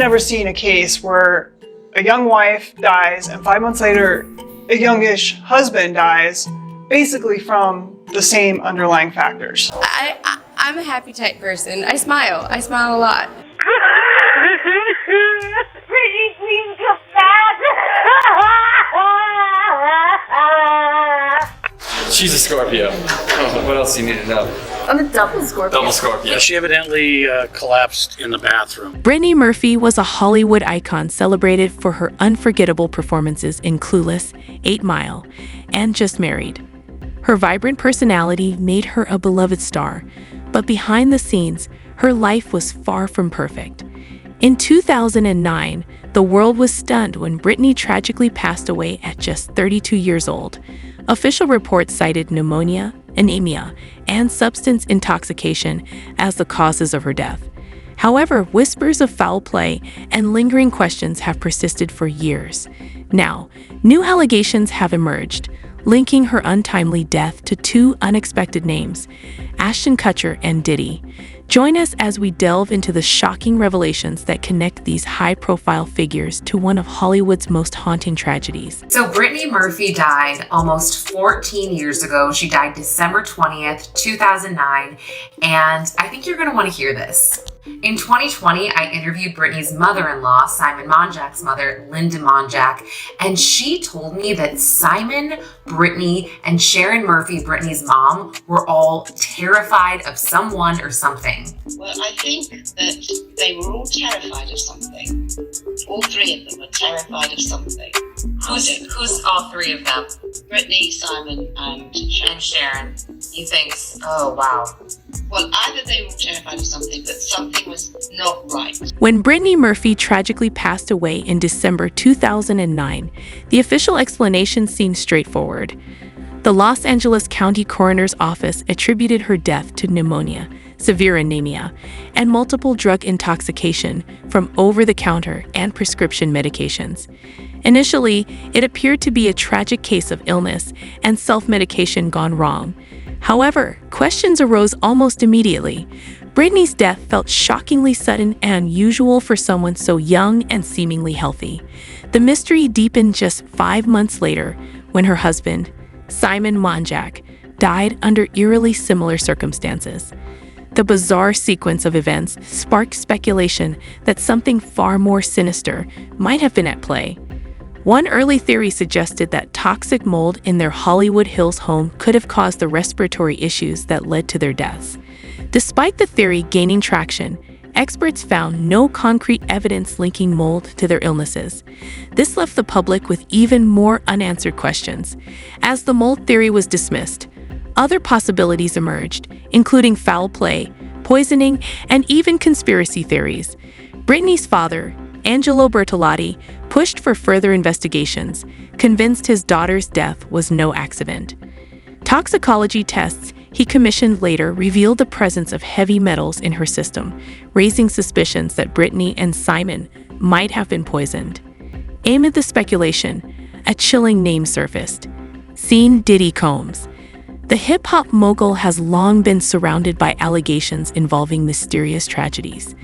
never seen a case where a young wife dies and 5 months later, a youngish husband dies, basically from the same underlying factors. I'm a happy type person. I smile a lot. She's a Scorpio. What else do you need to know? I'm a double Scorpio. Double Scorpio. She evidently collapsed in the bathroom. Brittany Murphy was a Hollywood icon celebrated for her unforgettable performances in Clueless, 8 Mile, and Just Married. Her vibrant personality made her a beloved star, but behind the scenes, her life was far from perfect. In 2009, the world was stunned when Brittany tragically passed away at just 32 years old. Official reports cited pneumonia, anemia, and substance intoxication as the causes of her death. However, whispers of foul play and lingering questions have persisted for years. Now, new allegations have emerged, linking her untimely death to 2 unexpected names, Ashton Kutcher and Diddy. Join us as we delve into the shocking revelations that connect these high-profile figures to one of Hollywood's most haunting tragedies. So Brittany Murphy died almost 14 years ago. She died December 20th, 2009, and I think you're going to want to hear this. In 2020, I interviewed Brittany's mother-in-law, Simon Monjack's mother, Linda Monjack, and she told me that Simon, Brittany, and Sharon Murphy, Brittany's mom, were all terrified of someone or something. Well, I think that they were all terrified of something. All 3 of them were terrified of something. Who's all 3 of them? Brittany, Simon, and Sharon. You think? Oh, wow. Well, either they were all terrified of something, but something was not right. When Brittany Murphy tragically passed away in December 2009, the official explanation seemed straightforward. The Los Angeles County Coroner's Office attributed her death to pneumonia, severe anemia, and multiple drug intoxication from over-the-counter and prescription medications. Initially, it appeared to be a tragic case of illness and self-medication gone wrong. However, questions arose almost immediately. Brittany's death felt shockingly sudden and unusual for someone so young and seemingly healthy. The mystery deepened just 5 months later when her husband, Simon Monjack, died under eerily similar circumstances. The bizarre sequence of events sparked speculation that something far more sinister might have been at play. One early theory suggested that toxic mold in their Hollywood Hills home could have caused the respiratory issues that led to their deaths. Despite the theory gaining traction, experts found no concrete evidence linking mold to their illnesses. This left the public with even more unanswered questions. As the mold theory was dismissed, other possibilities emerged, including foul play, poisoning, and even conspiracy theories. Brittany's father, Angelo Bertolotti, pushed for further investigations, convinced his daughter's death was no accident. Toxicology tests he commissioned later revealed the presence of heavy metals in her system, raising suspicions that Brittany and Simon might have been poisoned. Amid the speculation, a chilling name surfaced: Sean Diddy Combs. The hip-hop mogul has long been surrounded by allegations involving mysterious tragedies.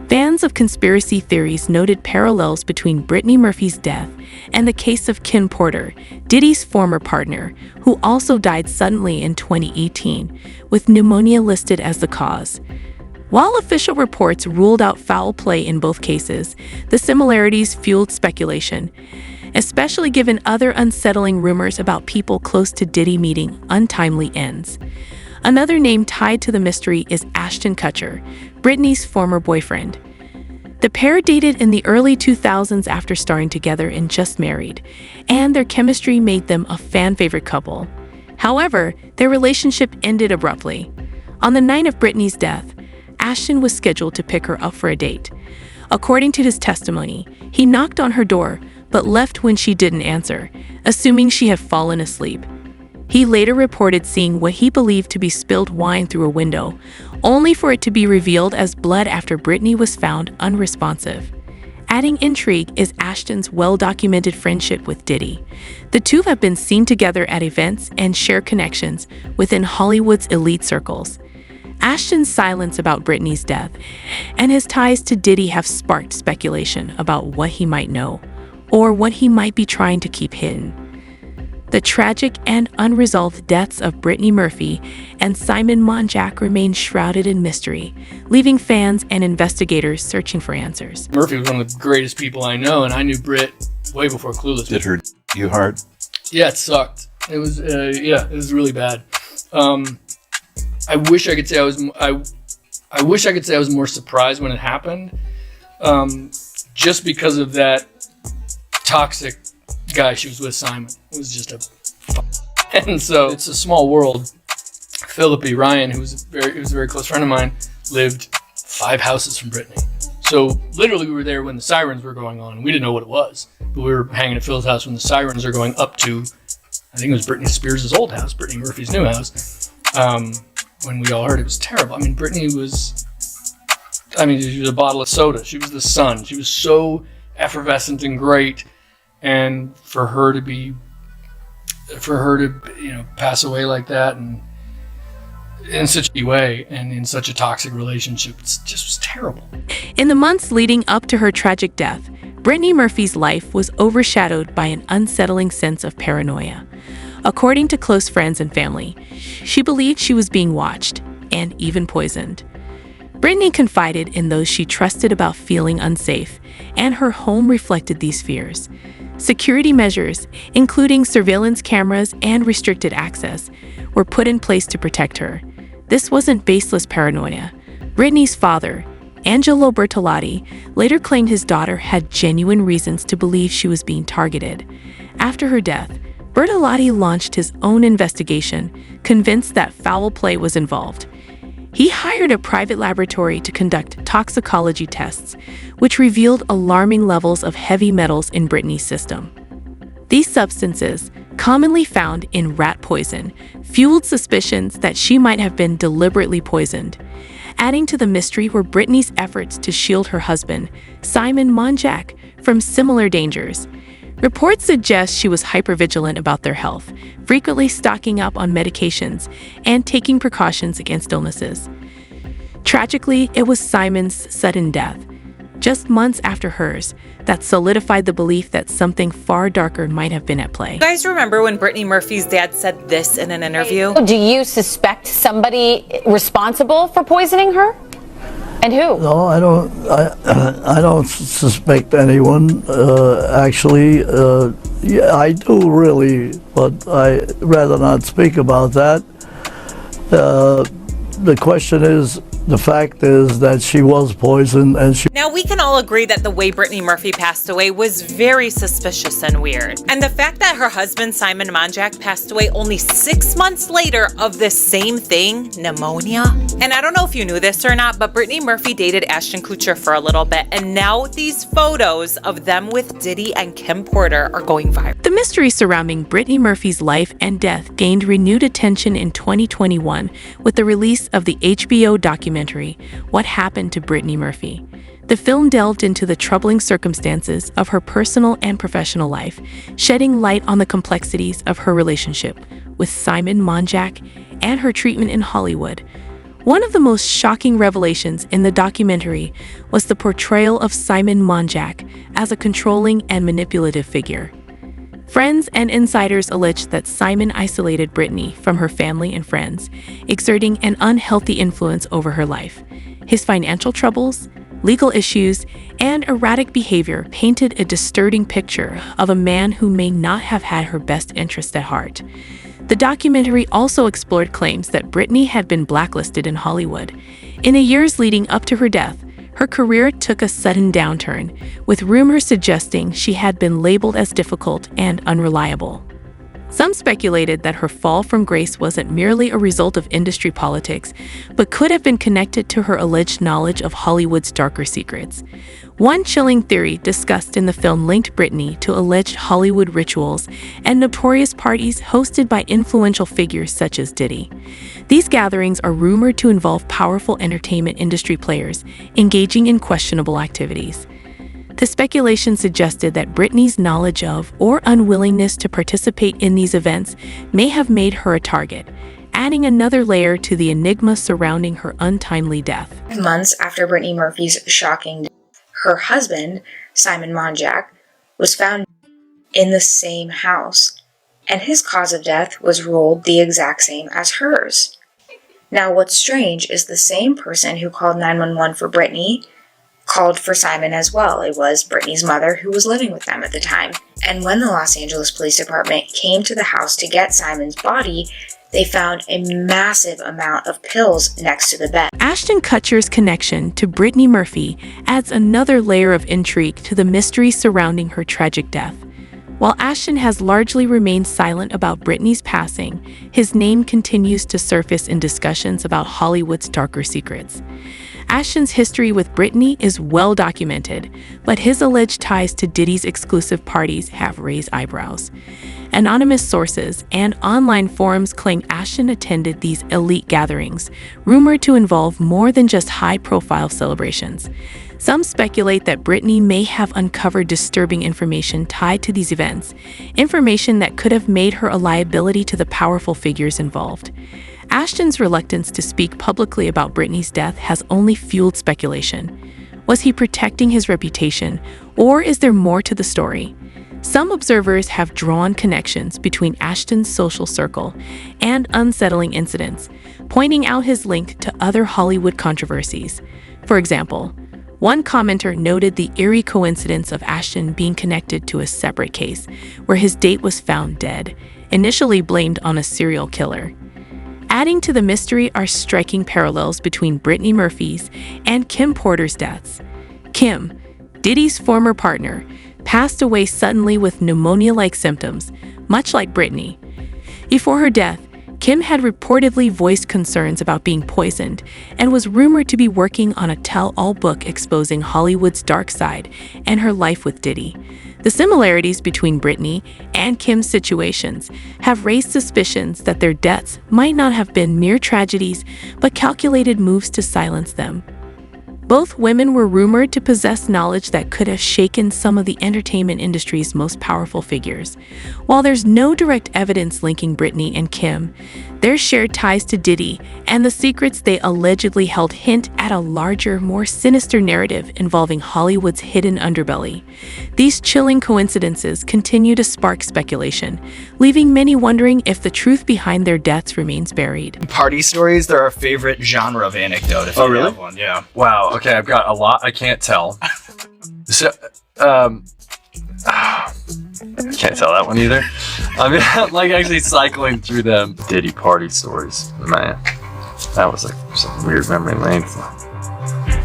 Fans of conspiracy theories noted parallels between Brittany Murphy's death and the case of Kim Porter, Diddy's former partner, who also died suddenly in 2018, with pneumonia listed as the cause. While official reports ruled out foul play in both cases, the similarities fueled speculation, especially given other unsettling rumors about people close to Diddy meeting untimely ends. Another name tied to the mystery is Ashton Kutcher, Brittany's former boyfriend. The pair dated in the early 2000s after starring together in Just Married, and their chemistry made them a fan-favorite couple. However, their relationship ended abruptly. On the night of Brittany's death, Ashton was scheduled to pick her up for a date. According to his testimony, he knocked on her door, but left when she didn't answer, assuming she had fallen asleep. He later reported seeing what he believed to be spilled wine through a window, only for it to be revealed as blood after Brittany was found unresponsive. Adding intrigue is Ashton's well-documented friendship with Diddy. The two have been seen together at events and share connections within Hollywood's elite circles. Ashton's silence about Brittany's death and his ties to Diddy have sparked speculation about what he might know or what he might be trying to keep hidden. The tragic and unresolved deaths of Brittany Murphy and Simon Monjack remain shrouded in mystery, leaving fans and investigators searching for answers. Murphy was one of the greatest people I know, and I knew Britt way before Clueless. Did her you hard? Yeah, it sucked. It was, it was really bad. I wish I could say I wish I could say I was more surprised when it happened, just because of that toxic guy she was with, Simon. It was just and so it's a small world. Philippi Ryan, who was a very close friend of mine, lived 5 houses from Brittany. So literally we were there when the sirens were going on. We didn't know what it was, but we were hanging at Phil's house when the sirens are going up to, I think it was Britney Spears' old house, Brittany Murphy's new house. When we all heard it was terrible. I mean, Brittany she was a bottle of soda. She was the sun. She was so effervescent and great. And for her to pass away like that, and in such a way and in such a toxic relationship, it just was terrible. In the months leading up to her tragic death, Brittany Murphy's life was overshadowed by an unsettling sense of paranoia. According to close friends and family, she believed she was being watched and even poisoned. Brittany confided in those she trusted about feeling unsafe, and her home reflected these fears. Security measures, including surveillance cameras and restricted access, were put in place to protect her. This wasn't baseless paranoia. Brittany's father, Angelo Bertolotti, later claimed his daughter had genuine reasons to believe she was being targeted. After her death, Bertolotti launched his own investigation, convinced that foul play was involved. He hired a private laboratory to conduct toxicology tests, which revealed alarming levels of heavy metals in Brittany's system. These substances, commonly found in rat poison, fueled suspicions that she might have been deliberately poisoned. Adding to the mystery were Brittany's efforts to shield her husband, Simon Monjack, from similar dangers. Reports suggest she was hypervigilant about their health, frequently stocking up on medications and taking precautions against illnesses. Tragically, it was Simon's sudden death, just months after hers, that solidified the belief that something far darker might have been at play. You guys remember when Brittany Murphy's dad said this in an interview? Do you suspect somebody responsible for poisoning her? And who? No, I don't. I don't suspect anyone. Actually, yeah, I do really, but I rather not speak about that. The question is, the fact is that she was poisoned, and she. Now, we can all agree that the way Brittany Murphy passed away was very suspicious and weird. And the fact that her husband, Simon Monjack, passed away only 6 months later of this same thing, pneumonia. And I don't know if you knew this or not, but Brittany Murphy dated Ashton Kutcher for a little bit. And now these photos of them with Diddy and Kim Porter are going viral. The mystery surrounding Brittany Murphy's life and death gained renewed attention in 2021 with the release of the HBO documentary, What Happened to Brittany Murphy. The film delved into the troubling circumstances of her personal and professional life, shedding light on the complexities of her relationship with Simon Monjack and her treatment in Hollywood. One of the most shocking revelations in the documentary was the portrayal of Simon Monjack as a controlling and manipulative figure. Friends and insiders alleged that Simon isolated Brittany from her family and friends, exerting an unhealthy influence over her life. His financial troubles, legal issues, and erratic behavior painted a disturbing picture of a man who may not have had her best interests at heart. The documentary also explored claims that Brittany had been blacklisted in Hollywood. In the years leading up to her death, her career took a sudden downturn, with rumors suggesting she had been labeled as difficult and unreliable. Some speculated that her fall from grace wasn't merely a result of industry politics, but could have been connected to her alleged knowledge of Hollywood's darker secrets. One chilling theory discussed in the film linked Brittany to alleged Hollywood rituals and notorious parties hosted by influential figures such as Diddy. These gatherings are rumored to involve powerful entertainment industry players engaging in questionable activities. The speculation suggested that Brittany's knowledge of or unwillingness to participate in these events may have made her a target, adding another layer to the enigma surrounding her untimely death. Months after Brittany Murphy's shocking death, her husband, Simon Monjack, was found in the same house, and his cause of death was ruled the exact same as hers. Now, what's strange is the same person who called 911 for Brittany called for Simon as well. It was Brittany's mother who was living with them at the time. And when the Los Angeles Police Department came to the house to get Simon's body, they found a massive amount of pills next to the bed. Ashton Kutcher's connection to Brittany Murphy adds another layer of intrigue to the mystery surrounding her tragic death. While Ashton has largely remained silent about Brittany's passing, his name continues to surface in discussions about Hollywood's darker secrets. Ashton's history with Brittany is well documented, but his alleged ties to Diddy's exclusive parties have raised eyebrows. Anonymous sources and online forums claim Ashton attended these elite gatherings, rumored to involve more than just high-profile celebrations. Some speculate that Brittany may have uncovered disturbing information tied to these events, information that could have made her a liability to the powerful figures involved. Ashton's reluctance to speak publicly about Brittany's death has only fueled speculation. Was he protecting his reputation, or is there more to the story? Some observers have drawn connections between Ashton's social circle and unsettling incidents, pointing out his link to other Hollywood controversies. For example, one commenter noted the eerie coincidence of Ashton being connected to a separate case where his date was found dead, initially blamed on a serial killer. Adding to the mystery are striking parallels between Brittany Murphy's and Kim Porter's deaths. Kim, Diddy's former partner, passed away suddenly with pneumonia-like symptoms, much like Brittany. Before her death, Kim had reportedly voiced concerns about being poisoned and was rumored to be working on a tell-all book exposing Hollywood's dark side and her life with Diddy. The similarities between Brittany and Kim's situations have raised suspicions that their deaths might not have been mere tragedies, but calculated moves to silence them. Both women were rumored to possess knowledge that could have shaken some of the entertainment industry's most powerful figures. While there's no direct evidence linking Brittany and Kim, their shared ties to Diddy and the secrets they allegedly held hint at a larger, more sinister narrative involving Hollywood's hidden underbelly. These chilling coincidences continue to spark speculation, leaving many wondering if the truth behind their deaths remains buried. Party stories, they're our favorite genre of anecdote. If Oh, you really? have one, yeah. Wow. Okay, I've got a lot I can't tell. So, I can't tell that one either. I mean, like actually cycling through them Diddy party stories. Man, that was like some weird memory lane.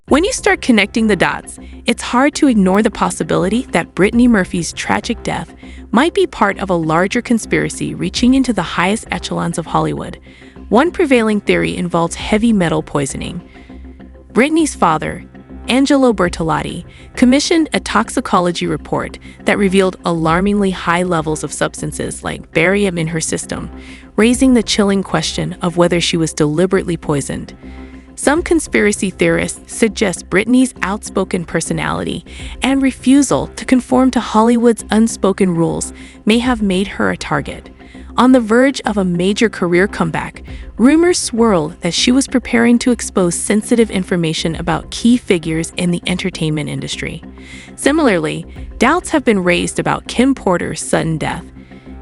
When you start connecting the dots, it's hard to ignore the possibility that Brittany Murphy's tragic death might be part of a larger conspiracy reaching into the highest echelons of Hollywood. One prevailing theory involves heavy metal poisoning. Brittany's father, Angelo Bertolotti, commissioned a toxicology report that revealed alarmingly high levels of substances like barium in her system, raising the chilling question of whether she was deliberately poisoned. Some conspiracy theorists suggest Brittany's outspoken personality and refusal to conform to Hollywood's unspoken rules may have made her a target. On the verge of a major career comeback, rumors swirl that she was preparing to expose sensitive information about key figures in the entertainment industry. Similarly, doubts have been raised about Kim Porter's sudden death.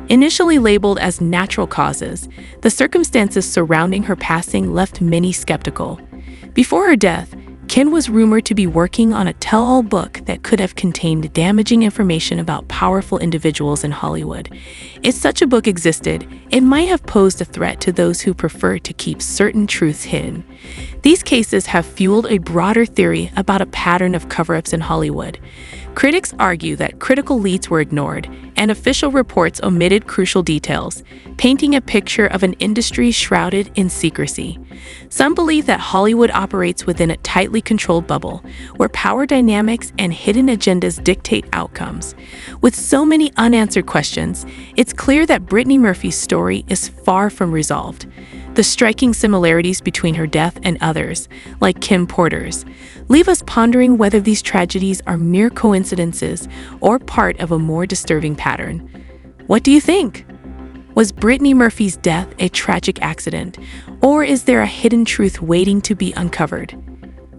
Initially labeled as natural causes, the circumstances surrounding her passing left many skeptical. Before her death, Kim was rumored to be working on a tell-all book that could have contained damaging information about powerful individuals in Hollywood. If such a book existed, it might have posed a threat to those who prefer to keep certain truths hidden. These cases have fueled a broader theory about a pattern of cover-ups in Hollywood. Critics argue that critical leads were ignored and official reports omitted crucial details, painting a picture of an industry shrouded in secrecy. Some believe that Hollywood operates within a tightly controlled bubble, where power dynamics and hidden agendas dictate outcomes. With so many unanswered questions, it's clear that Brittany Murphy's story is far from resolved. The striking similarities between her death and others, like Kim Porter's, leave us pondering whether these tragedies are mere coincidences or part of a more disturbing pattern. What do you think? Was Brittany Murphy's death a tragic accident, or is there a hidden truth waiting to be uncovered?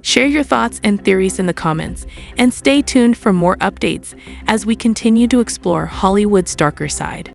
Share your thoughts and theories in the comments, and stay tuned for more updates as we continue to explore Hollywood's darker side.